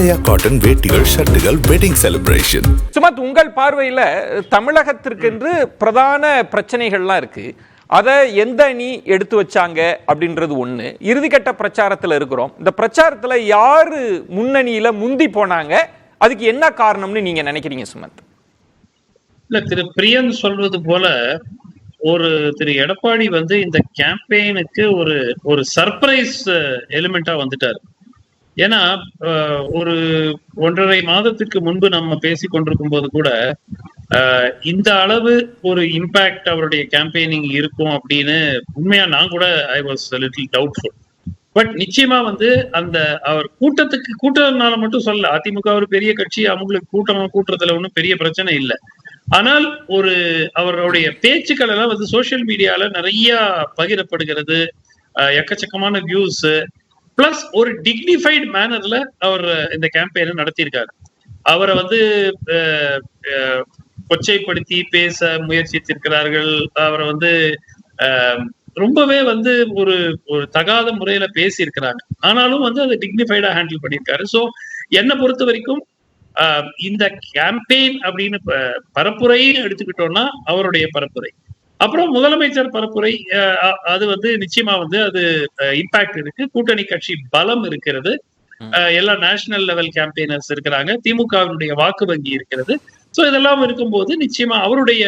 Himalaya cotton வேட்டிகள், ஷர்ட்டுகள், wedding celebration. சுமத், உங்கள் பார்வையில் தமிழகத்திற்கென்று பிரதான பிரச்சனைகள்லாம் இருக்கு. அதை எந்த அணி எடுத்து வச்சாங்க அப்படின்றது ஒண்ணு. இறுதிக்கட்ட பிரச்சாரத்தில் இருக்கிறோம். இந்த பிரச்சாரத்தில் யாரு முன்னணியில முந்தி போனாங்க, அதுக்கு என்ன காரணம்னு நீங்க நினைக்கிறீங்க சுமத்? இல்ல, திரு பிரியன் சொல்வது போல திரு எடப்பாடி இந்த கேம்பெயினுக்கு ஒரு சர்ப்ரைஸ் எலிமெண்டா வந்துட்டாரு. ஏன்னா ஒரு 1.5 மாதத்துக்கு முன்பு நம்ம பேசி கொண்டிருக்கும் போது கூட இந்த அளவு ஒரு இம்பாக்ட் அவருடைய கேம்பெயினிங் இருக்கும் அப்படின்னு உண்மையா நான் கூட I was little doubtful. But நிச்சயமா அந்த அவர் கூட்டத்தினால மட்டும் சொல்ல, அதிமுக ஒரு பெரிய கட்சி, அவங்களுக்கு கூட்டுறதுல ஒன்றும் பெரிய பிரச்சனை இல்லை. ஆனால் அவருடைய பேச்சுக்கள் எல்லாம் சோசியல் மீடியால நிறைய பகிரப்படுகிறது, எக்கச்சக்கமான வியூஸ், பிளஸ் ஒரு டிக்னிஃபைடு மேனர்ல அவர் இந்த கேம்பெயினை நடத்தியிருக்காரு. அவரை கொச்சைப்படுத்தி பேச முயற்சித்திருக்கிறார்கள். அவரை ரொம்பவே ஒரு தகாத முறையில பேசி இருக்கிறாங்க. ஆனாலும் அதை டிக்னிஃபைடா ஹேண்டில் பண்ணியிருக்காரு. ஸோ என்னை பொறுத்த வரைக்கும் இந்த கேம்பெயின் அப்படின்னு பரப்புரைன்னு எடுத்துக்கிட்டோம்னா அவருடைய பரப்புரை, அப்புறம் முதலமைச்சர் பரப்புரை, அது நிச்சயமா அது இம்பாக்ட் இருக்கு. கூட்டணி கட்சி பலம் இருக்கிறது, எல்லா நேஷனல் லெவல் கேம்பெயினர்ஸ் இருக்கிறாங்க, திமுகவினுடைய வாக்கு வங்கி இருக்கிறது. சோ இதெல்லாம் இருக்கும்போது நிச்சயமா அவருடைய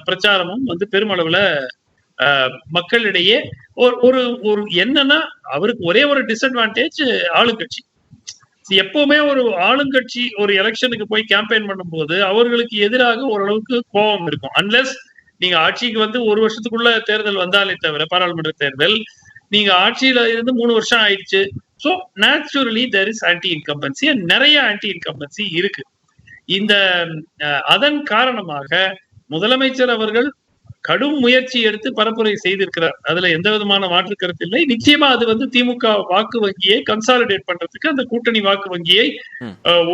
பிரச்சாரமும் பெருமளவுல மக்களிடையே ஒரு என்னன்னா, அவருக்கு ஒரே ஒரு டிஸ்அட்வான்டேஜ், ஆளுங்கட்சி. எப்பவுமே ஒரு ஆளுங்கட்சி ஒரு எலெக்ஷனுக்கு போய் கேம்பெயின் பண்ணும்போது அவர்களுக்கு எதிராக ஓரளவுக்கு கோபம் இருக்கும். அன்லெஸ் நீங்க ஆட்சிக்கு 1 வருஷத்துக்குள்ள தேர்தல் வந்தாலே தவிர, பாராளுமன்ற தேர்தல், நீங்க ஆட்சியில இருந்து 3 வருஷம் ஆயிடுச்சு. So naturally there is anti incumbency, நிறைய ஆன்டி இன்கம்பன்சி இருக்கு. அதன் காரணமாக முதலமைச்சர் அவர்கள் கடும் முயற்சி எடுத்து பரப்புரை செய்திருக்கிறார். அதுல எந்த விதமான மாற்று கருத்து இல்லை. நிச்சயமா அது திமுக வாக்கு வங்கியை கன்சாலிடேட் பண்றதுக்கு, அந்த கூட்டணி வாக்கு வங்கியை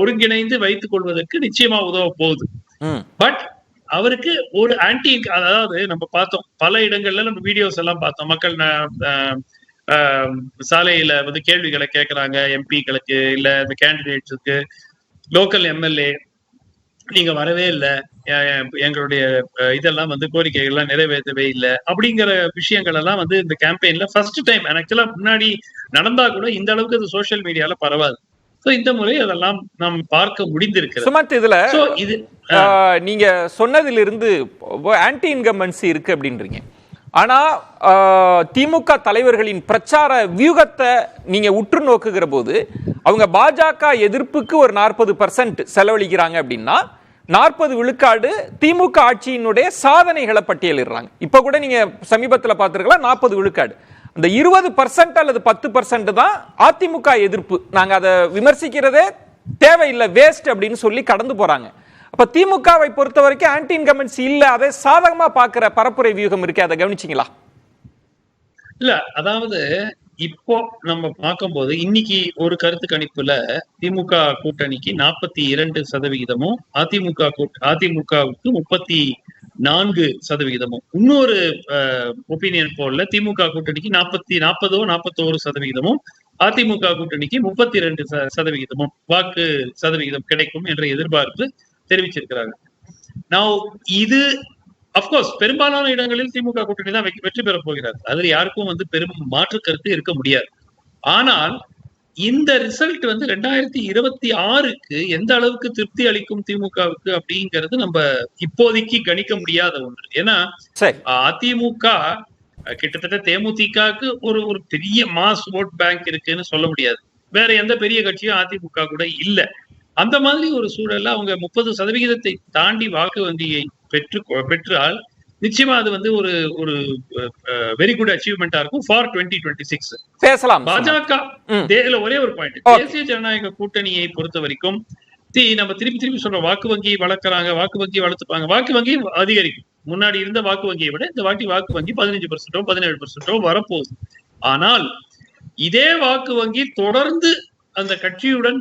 ஒருங்கிணைந்து வைத்துக் கொள்வதற்கு நிச்சயமா உதவ போகுது. பட் அவருக்கு ஒரு ஆன்டி, அதாவது நம்ம பார்த்தோம் பல இடங்கள்ல, நம்ம வீடியோஸ் எல்லாம் பார்த்தோம், மக்கள் சாலையில கேள்விகளை கேட்கறாங்க, எம்பிக்களுக்கு இல்ல இந்த கேண்டிடேட்ஸுக்கு, லோக்கல் எம்எல்ஏ நீங்க வரவே இல்லை, எங்களுடைய இதெல்லாம் கோரிக்கைகள்லாம் நிறைவேற்றவே இல்லை அப்படிங்கிற விஷயங்கள் எல்லாம் இந்த கேம்பெயின்ல ஃபர்ஸ்ட் டைம், ஆக்சுவலா முன்னாடி நடந்தா கூட இந்த அளவுக்கு அது சோசியல் மீடியால பரவாது. இந்த முறை அதெல்லாம் நாம் பார்க்க முடிந்திருக்கிறது. சுமத், இதுல நீங்க சொன்னதிலிருந்து ஆன்டி இன்கம்பன்சி இருக்கு அப்படின்றீங்க. ஆனா திமுக தலைவர்களின் பிரச்சார வியூகத்தை நீங்க உற்று நோக்குகிற போது, அவங்க பாஜக எதிர்ப்புக்கு ஒரு 40% செலவழிக்கிறாங்க அப்படின்னா, 40 விழுக்காடு திமுக ஆட்சியினுடைய சாதனைகளை பட்டியலிடுறாங்க. இப்ப கூட நீங்க சமீபத்தில் பார்த்திருக்கலாம், 40 விழுக்காடு. அந்த 20% அல்லது 10% தான் அதிமுக எதிர்ப்பு. நாங்க அதை விமர்சிக்கிறதே தேவையில்லை, வேஸ்ட் அப்படின்னு சொல்லி கடந்து போறாங்க. அப்ப திமுகவை பொறுத்த வரைக்கும் ஆன்டி இன்கம்பன்சி இல்ல, அதை சாதகமா பாக்குற பரப்புரை வியூகம் இருக்கு. அதை கவனிச்சீங்களா? இல்ல, அதாவது இப்போ நம்ம பார்க்கும்போது இன்னைக்கு ஒரு கருத்து கணிப்புல திமுக கூட்டணிக்கு 42%, அதிமுகவுக்கு 34%. இன்னொரு ஒப்பீனியன் போல திமுக கூட்டணிக்கு 41% அதிமுக கூட்டணிக்கு 32% வாக்கு சதவிகிதம் கிடைக்கும் என்ற எதிர்பார்ப்பு தெரிவிச்சிருக்கிறாங்க. இது அப்கோர்ஸ் பெரும்பாலான இடங்களில் திமுக கூட்டணி தான் வெற்றி பெற போகிறார். அதுல யாருக்கும் பெரும் மாற்று கருத்து இருக்க முடியாது. ஆனால் இந்த ரிசல்ட் 2026க்கு எந்த அளவுக்கு திருப்தி அளிக்கும் திமுகவுக்கு அப்படிங்கிறது நம்ம இப்போதைக்கு கணிக்க முடியாத ஒன்று. ஏன்னா அதிமுக கிட்டத்தட்ட தேமுதிகக்கு ஒரு பெரிய மாஸ் ஓட் பேங்க் இருக்குன்னு சொல்ல முடியாது. வேற எந்த பெரிய கட்சியும் அதிமுக கூட இல்ல. அந்த மாதிரி ஒரு சூழல்ல அவங்க 30% தாண்டி வாக்கு வங்கியை பெற்றால் நிச்சயமா அது ஒரு வெரி குட் அச்சீவ்மெண்டா இருக்கும் ஃபார் 2026. பேசலாம். பாஜக ஒரே ஒரு பாயிண்ட், தேசிய ஜனநாயக கூட்டணியை பொறுத்த வரைக்கும் நம்ம திருப்பி சொல்ற வாக்கு வங்கியை வளர்க்கறாங்க, வாக்கு வங்கியை வளர்த்துப்பாங்க, வாக்கு வங்கி அதிகரிக்கும். முன்னாடி இருந்த வாக்கு வங்கியை விட இந்த வாட்டி வாக்கு வங்கி 15% 17% வரப்போகுது. ஆனால் இதே வாக்கு வங்கி தொடர்ந்து அந்த கட்சியுடன்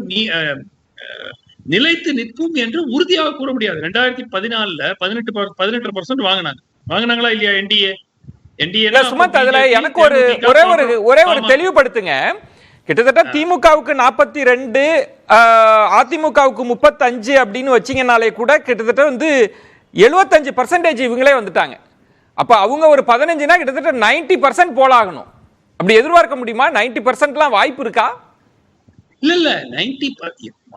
நிலைத்து நிற்கும் என்று உறுதியாக கூற முடியாது. 2014 18% வாங்கினாங்களா இல்லையா என்டிஏ? சுமத், அதுல எனக்கு ஒரே ஒரு தெளிவுபடுத்துங்க. கிட்டத்தட்ட திமுகவுக்கு 42, அதிமுகவுக்கு 35 அப்படின்னு வச்சீங்கனாலே கூட கிட்டத்தட்ட வந்து 75% இவங்களே வந்துட்டாங்க. அப்ப அவங்க ஒரு 15னா கிட்டத்தட்ட 90% போலாகணும். அப்படி எதிர்பார்க்க முடியுமா? 90%லாம் வாய்ப்பு இருக்கா? இல்ல 90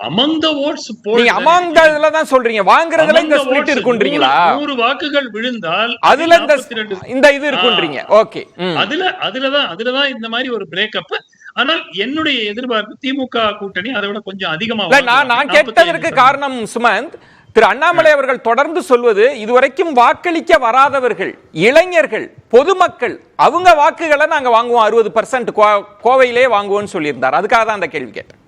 among the votes நீங்க among the இதுல தான் சொல்றீங்க. வாங்குறதுல இந்த ஸ்பிளிட் இருக்குன்றீங்களா? 100 வாக்குகள் விழுந்தால் அதுல இந்த இது இருக்குன்றீங்க. ஓகே. அதுலதான் இந்த மாதிரி ஒரு பிரேக்கப். ஆனால் என்னுடைய எதிர்பார்ப்பு திமுக கூட்டணி அதை விட கொஞ்சம் அதிகமா. நான் கேட்டதற்கு காரணம் சுமந்த், திரு அண்ணாமலை அவர்கள் தொடர்ந்து சொல்வது இதுவரைக்கும் வாக்களிக்க வராதவர்கள், இளைஞர்கள், பொதுமக்கள், அவங்க வாக்குகளை நாங்க வாங்குவோம் 60% கோவையிலே வாங்குவோம்னு சொல்லியிருந்தார். அதுக்காக தான் அந்த கேள்வி கேட்டேன்.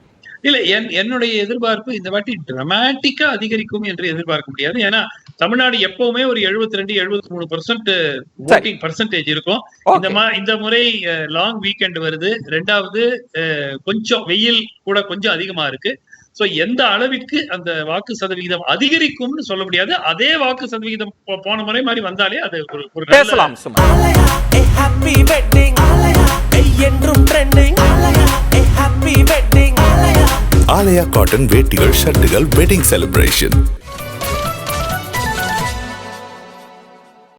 இல்ல என்னுடைய எதிர்பார்ப்பு இந்த வாட்டி டிராமாட்டிக்கா அதிகரிக்கும் என்று எதிர்பார்க்க முடியாது. ஏன்னா தமிழ்நாடு எப்பவுமே ஒரு 72-73% voting percentage இருக்கும். இந்த முறை லாங் வீக்கெண்ட் வருது. 2வது கொஞ்சம் வெயில் கூட கொஞ்சம் அதிகமா இருக்கு. சோ எந்த அளவிற்கு அந்த வாக்கு சதவிகிதம் அதிகரிக்கும்னு சொல்ல முடியாது. அதே வாக்கு சதவிகிதம் போன முறை மாதிரி வந்தாலே அது ஒரு பேசலாம். ஆலயா காட்டன் வேட்டிகள் ஷர்ட்டுகள் வெட்டிங் செலிப்ரேஷன்.